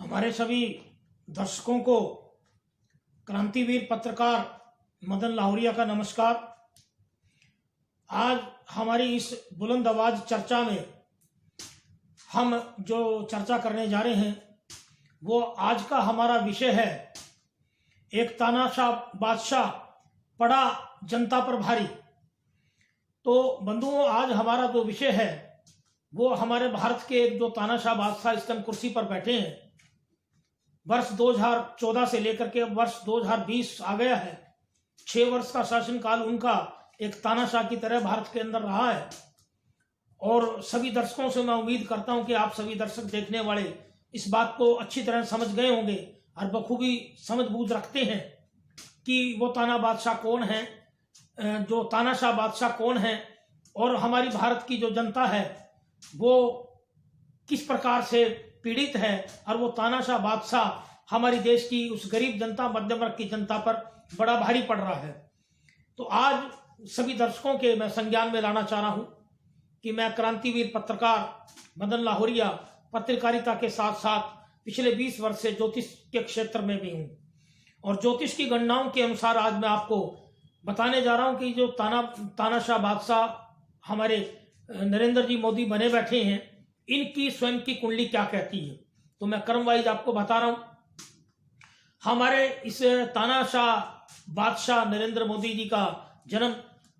हमारे सभी दर्शकों को क्रांतिवीर पत्रकार मदन लाहोरिया का नमस्कार। आज हमारी इस बुलंद आवाज चर्चा में हम जो चर्चा करने जा रहे हैं वो आज का हमारा विषय है, एक तानाशाह बादशाह पड़ा जनता पर भारी। तो बंधुओं, आज हमारा जो विषय है वो हमारे भारत के एक जो तानाशाह बादशाह इस टाइम कुर्सी पर बैठे हैं, वर्ष 2014 से लेकर के वर्ष 2020 आ गया है। 6 वर्ष का शासनकाल उनका एक तानाशाह की तरह भारत के अंदर रहा है। और सभी दर्शकों से मैं उम्मीद करता हूं कि आप सभी दर्शक देखने वाले इस बात को अच्छी तरह समझ गए होंगे और बखूबी समझ बूझ रखते हैं कि वो ताना बादशाह कौन है, जो तानाशाह बादशाह कौन है, और हमारी भारत की जो जनता है वो किस प्रकार से पीड़ित है, और वो तानाशाह बादशाह हमारी देश की उस गरीब जनता, मध्यम वर्ग की जनता पर बड़ा भारी पड़ रहा है। तो आज सभी दर्शकों के मैं संज्ञान में लाना चाह रहा हूं कि मैं क्रांतिवीर पत्रकार मदन लाहोरिया पत्रकारिता के साथ साथ पिछले 20 वर्ष से ज्योतिष के क्षेत्र में भी हूं। और ज्योतिष की गणनाओं के अनुसार आज मैं आपको बताने जा रहा हूं कि जो तानाशाह बादशाह हमारे नरेंद्र जी मोदी बने बैठे हैं, इनकी स्वयं की कुंडली क्या कहती है। तो मैं क्रम वाइज आपको बता रहा हूं। हमारे इस तानाशाह बादशाह नरेंद्र मोदी जी का जन्म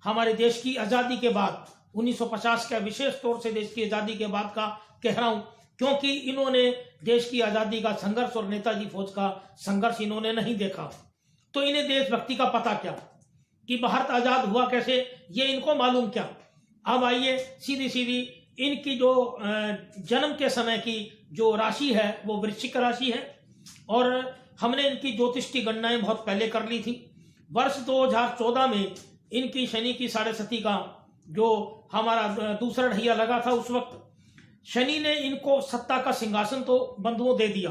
हमारे देश की आजादी के बाद 1950 का, विशेष तौर से देश की आजादी के बाद का कह रहा हूं, क्योंकि इन्होंने देश की आजादी का संघर्ष और नेताजी फौज का संघर्ष इन्होंने नहीं देखा। तो इन्हें देशभक्ति का पता क्या कि भारत आजाद हुआ कैसे, ये इनको मालूम क्या। अब आइए सीधी सीधी इनकी जो जन्म के समय की जो राशि है वो वृश्चिक राशि है। और हमने इनकी ज्योतिष की गणनाएं बहुत पहले कर ली थी। वर्ष 2014 में इनकी शनि की 7.5 का जो हमारा दूसरा ढैया लगा था, उस वक्त शनि ने इनको सत्ता का सिंहासन तो बंधुओं दे दिया,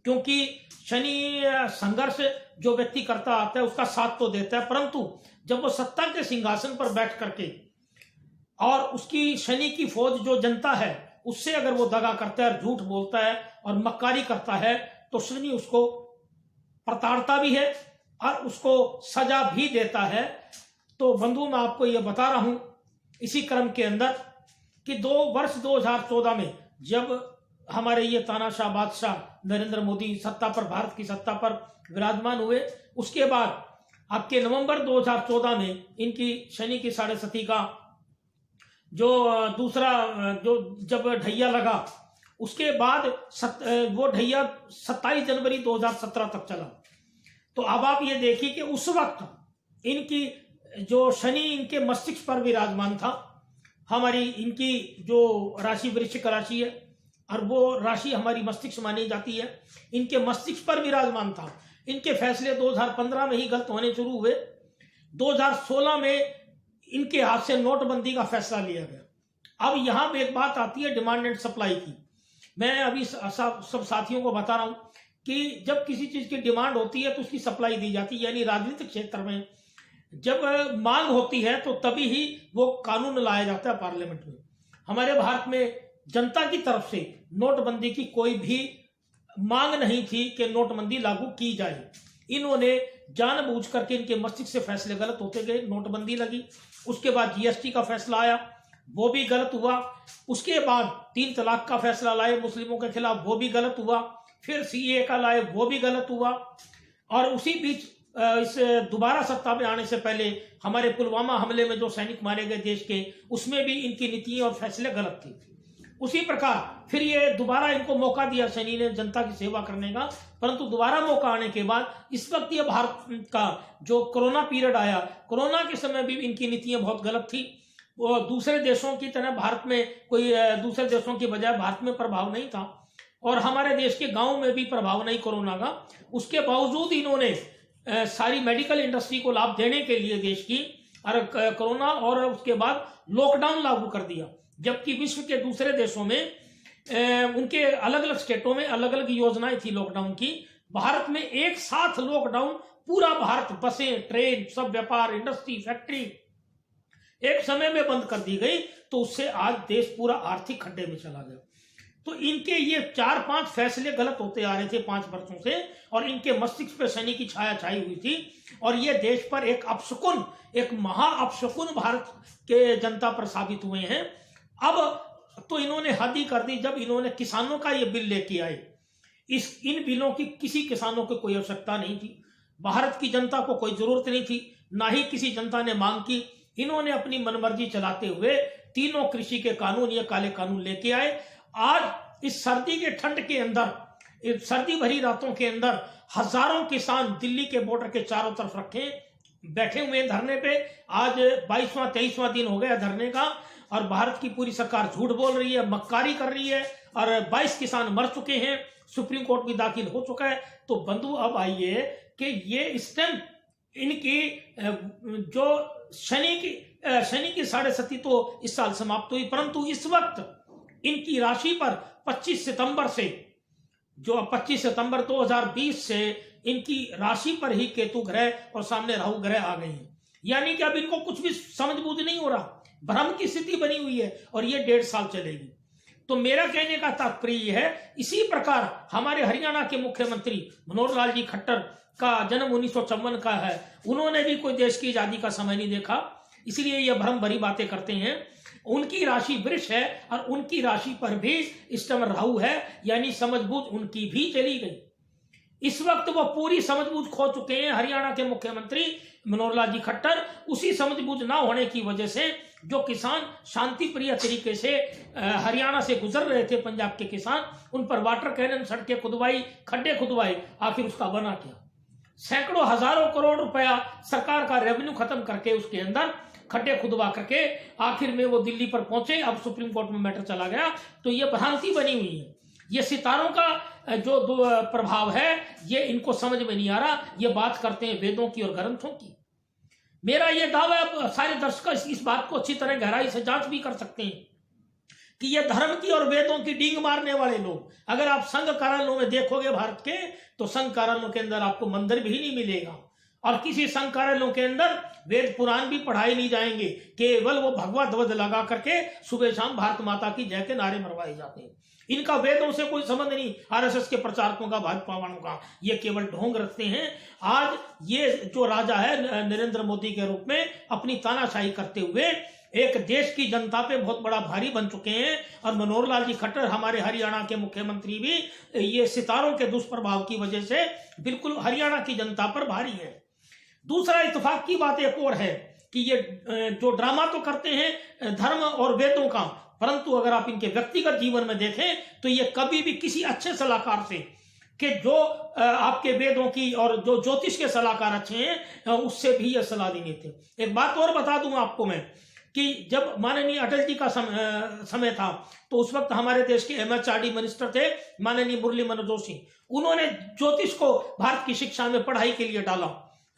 क्योंकि शनि संघर्ष जो व्यक्ति करता आता है उसका साथ तो देता है, परंतु जब वो सत्ता के सिंहासन पर बैठ करके और उसकी शनि की फौज जो जनता है उससे अगर वो दगा करता है, झूठ बोलता है और मक्कारी करता है, तो शनि उसको प्रताड़ता भी है और उसको सजा भी देता है। तो बंधु, मैं आपको ये बता रहा हूं इसी क्रम के अंदर कि वर्ष 2014 में जब हमारे ये तानाशाह बादशाह नरेंद्र मोदी सत्ता पर, भारत की सत्ता पर विराजमान हुए, उसके बाद आपके नवंबर 2014 में इनकी शनि की 7.5 का जो दूसरा जो जब ढैया लगा, उसके बाद वो ढैया 27 जनवरी 2017 तक चला। तो अब आप ये देखिए कि उस वक्त इनकी जो शनि इनके मस्तिष्क पर विराजमान था। हमारी इनकी जो राशि वृश्चिक राशि है और वो राशि हमारी मस्तिष्क मानी जाती है, इनके मस्तिष्क पर विराजमान था। इनके फैसले 2015 में ही गलत होने शुरू हुए। 2016 में इनके हाथ से नोटबंदी का फैसला लिया गया। अब यहां पे एक बात आती है डिमांड एंड सप्लाई की। मैं अभी सब साथियों को बता रहा हूं कि जब किसी चीज की डिमांड होती है तो उसकी सप्लाई दी जाती है, यानी राजनीतिक क्षेत्र में जब मांग होती है तो तभी ही वो कानून लाया जाता है पार्लियामेंट में। हमारे भारत में जनता की तरफ से नोटबंदी की कोई भी मांग नहीं थी कि नोटबंदी लागू की जाए। इन्होंने जानबूझ करके, इनके मस्तिष्क से फैसले गलत होते गए, नोटबंदी लगी। उसके बाद जीएसटी का फैसला आया, वो भी गलत हुआ। उसके बाद 3 तलाक का फैसला लाए मुस्लिमों के खिलाफ, वो भी गलत हुआ। फिर सीए का लाए, वो भी गलत हुआ। और उसी बीच इस दोबारा सत्ता में आने से पहले हमारे पुलवामा हमले में जो सैनिक मारे गए देश के, उसमें भी इनकी नीतियां और फैसले गलत थे। उसी प्रकार फिर ये दोबारा इनको मौका दिया शनि ने जनता की सेवा करने का, परंतु दोबारा मौका आने के बाद इस वक्त ये भारत का जो कोरोना पीरियड आया, कोरोना के समय भी इनकी नीतियां बहुत गलत थी। वो दूसरे देशों की तरह भारत में कोई दूसरे देशों की बजाय भारत में प्रभाव नहीं था और हमारे देश के गांव में भी प्रभाव नहीं कोरोना का। उसके बावजूद इन्होंने सारी मेडिकल इंडस्ट्री को लाभ देने के लिए देश की और कोरोना और उसके बाद लॉकडाउन लागू कर दिया, जबकि विश्व के दूसरे देशों में उनके अलग अलग स्टेटों में अलग अलग योजनाएं थी लॉकडाउन की। भारत में एक साथ लॉकडाउन, पूरा भारत, बसें, ट्रेन, सब व्यापार, इंडस्ट्री, फैक्ट्री एक समय में बंद कर दी गई, तो उससे आज देश पूरा आर्थिक खड्डे में चला गया। तो इनके ये 4-5 फैसले गलत होते आ रहे थे 5 वर्षों से, और इनके मस्तिष्क पे शनि की छाया छाई हुई थी, और ये देश पर एक अपशकुन, एक महा अपशकुन भारत के जनता पर साबित हुए हैं। अब तो इन्होंने हद ही कर दी जब इन्होंने किसानों का ये बिल लेके आए। इन बिलों की किसी किसानों को कोई आवश्यकता नहीं थी, भारत की जनता को कोई जरूरत नहीं थी, ना ही किसी जनता ने मांग की। इन्होंने अपनी मनमर्जी चलाते हुए तीनों कृषि के कानून, ये काले कानून लेके आए। आज इस सर्दी के ठंड के अंदर, इस सर्दी भरी रातों के अंदर हजारों किसान दिल्ली के बॉर्डर के चारों तरफ रखे बैठे हुए धरने पे। आज 22वां 23वां दिन हो गया धरने का, और भारत की पूरी सरकार झूठ बोल रही है, मक्कारी कर रही है, और 22 किसान मर चुके हैं, सुप्रीम कोर्ट भी दाखिल हो चुका है। तो बंधु अब आइए कि ये इस टाइम इनकी जो शनि की 7.5 तो इस साल समाप्त हुई, परंतु इस वक्त इनकी राशि पर 25 सितंबर से, जो 25 सितंबर 2020 से इनकी राशि पर ही केतु ग्रह और सामने राहु ग्रह आ गए हैं। यानी कि अब इनको कुछ भी समझ बूझ नहीं हो रहा, भ्रम की स्थिति बनी हुई है, और ये 1.5 साल चलेगी। तो मेरा कहने का तात्पर्य यह है, इसी प्रकार हमारे हरियाणा के मुख्यमंत्री मनोहर लाल जी खट्टर का जन्म 1954 का है। उन्होंने भी कोई देश की आजादी का समय नहीं देखा, इसलिए ये भ्रम भरी बातें करते हैं। उनकी राशि वृष है, और उनकी राशि पर भी इस टाइम राहु है, यानी समझबूझ उनकी भी चली गई। इस वक्त वो पूरी समझबूझ खो चुके हैं हरियाणा के मुख्यमंत्री मनोहर लाल जी खट्टर। उसी समझबूझ ना होने की वजह से जो किसान शांति प्रिय तरीके से हरियाणा से गुजर रहे थे, पंजाब के किसान, उन पर वाटर कैनन, सड़कें खुदवाई, खड्डे खुदवाए, आखिर उसका बना क्या? सैकड़ों हजारों करोड़ रुपया सरकार का रेवेन्यू खत्म करके उसके अंदर खड्डे खुदवा करके आखिर में वो दिल्ली पर पहुंचे। अब सुप्रीम कोर्ट में मैटर चला गया। तो ये भ्रांति बनी हुई है, ये सितारों का जो प्रभाव है ये इनको समझ में नहीं आ रहा। ये बात करते हैं वेदों की और ग्रंथों की। मेरा ये दावा है, सारे दर्शक इस बात को अच्छी तरह गहराई से जांच भी कर सकते हैं कि ये धर्म की और वेदों की डींग मारने वाले लोग, अगर आप संघ कार्यालयों में देखोगे भारत के, तो संघ कार्यालयों के अंदर आपको मंदिर भी नहीं मिलेगा, और किसी संघ कार्यालयों के अंदर वेद पुराण भी पढ़ाए नहीं जाएंगे। केवल वो भगवा ध्वज लगा करके सुबह शाम भारत माता की जय के नारे मरवाए जाते हैं। इनका वेदों से कोई संबंध नहीं। आरएसएस के प्रचारकों का, भाजपा वालों का, ये केवल ढोंग रखते हैं। आज ये जो राजा है नरेंद्र मोदी के रूप में अपनी तानाशाही करते हुए एक देश की जनता पे बहुत बड़ा भारी बन चुके हैं। और मनोहर लाल जी खट्टर, हमारे हरियाणा के मुख्यमंत्री भी ये सितारों के दुष्प्रभाव की वजह से बिल्कुल हरियाणा की जनता पर भारी है। दूसरा इत्तेफाक की बात एक और है कि ये जो ड्रामा तो करते हैं धर्म और वेदों का, परंतु अगर आप इनके व्यक्तिगत जीवन में देखें तो ये कभी भी किसी अच्छे सलाहकार से, कि जो आपके वेदों की और जो ज्योतिष के सलाहकार अच्छे हैं, उससे भी ये सलाह देने थे। एक बात और बता दूं आपको मैं, कि जब माननीय अटल जी का समय था, तो उस वक्त हमारे देश के MHRD मिनिस्टर थे माननीय मुरली मनोहर जोशी। उन्होंने ज्योतिष को भारत की शिक्षा में पढ़ाई के लिए डाला,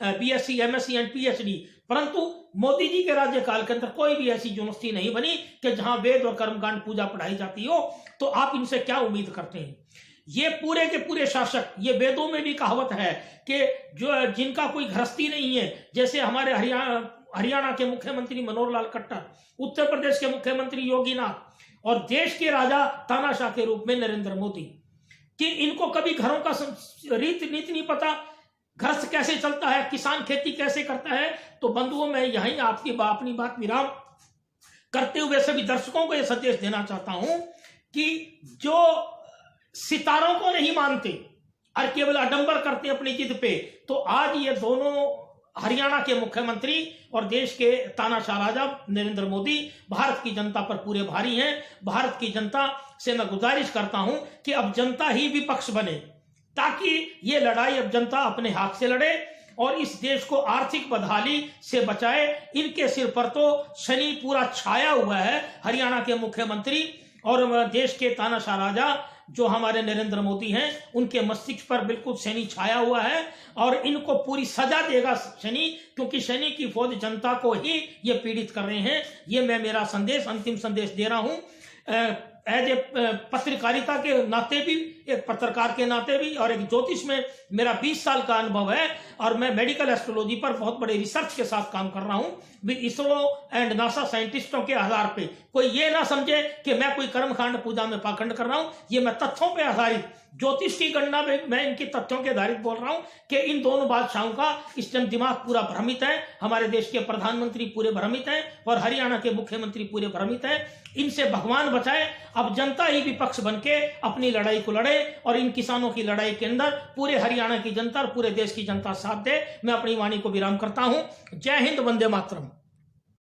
BSc, MSc एंड PhD। परंतु मोदी जी के राज्यकाल के अंदर कोई भी ऐसी यूनिवर्सिटी नहीं बनी कि जहां वेद और कर्मकांड पूजा पढ़ाई जाती हो। तो आप इनसे क्या उम्मीद करते हैं? ये पूरे के पूरे शासक, ये वेदों में भी कहावत है कि जो जिनका कोई गृहस्थी नहीं है, जैसे हमारे हरियाणा के मुख्यमंत्री मनोहर लाल खट्टर, उत्तर प्रदेश के मुख्यमंत्री योगीनाथ, और देश के राजा तानाशाह के रूप में नरेंद्र मोदी, कि इनको कभी घरों का रीत नीति नहीं पता, गृहस्थ कैसे चलता है, किसान खेती कैसे करता है। तो बंधुओं, मैं यही आपकी अपनी बात विराम करते हुए सभी दर्शकों को यह संदेश देना चाहता हूं कि जो सितारों को नहीं मानते और केवल आडंबर करते अपनी जिद पे, तो आज ये दोनों हरियाणा के मुख्यमंत्री और देश के तानाशाह राजा नरेंद्र मोदी भारत की जनता पर पूरे भारी हैं। भारत की जनता से मैं गुजारिश करता हूं कि अब जनता ही विपक्ष बने, ताकि ये लड़ाई अब जनता अपने हाथ से लड़े और इस देश को आर्थिक बदहाली से बचाए। इनके सिर पर तो शनि पूरा छाया हुआ है, हरियाणा के मुख्यमंत्री और देश के तानाशाह राजा जो हमारे नरेंद्र मोदी हैं, उनके मस्तिष्क पर बिल्कुल शनि छाया हुआ है और इनको पूरी सजा देगा शनि, क्योंकि शनि की फौज जनता को ही ये पीड़ित कर रहे हैं। ये मैं मेरा संदेश, अंतिम संदेश दे रहा हूं एज ए पत्रकारिता के नाते भी, एक पत्रकार के नाते भी, और एक ज्योतिष में मेरा 20 साल का अनुभव है और मैं मेडिकल एस्ट्रोलॉजी पर बहुत बड़े रिसर्च के साथ काम कर रहा हूं। विद इसरो एंड नासा साइंटिस्टों के आधार पे। कोई ये ना समझे कि मैं कोई कर्मकांड पूजा में पाखंड कर रहा हूं, ये मैं तथ्यों पे आधारित, ज्योतिष की गणना में मैं इनकी तथ्यों के आधारित बोल रहा हूं कि इन दोनों बादशाहों का इस टाइम दिमाग पूरा भ्रमित है। हमारे देश के प्रधानमंत्री पूरे भ्रमित हैं और हरियाणा के मुख्यमंत्री पूरे भ्रमित हैं। इनसे भगवान बचाए। अब जनता ही विपक्ष बन के अपनी लड़ाई को लड़े और इन किसानों की लड़ाई के अंदर पूरे हरियाणा की जनता और पूरे देश की जनता साथ दे। मैं अपनी वाणी को विराम करता हूं। जय हिंद, वंदे मातरम।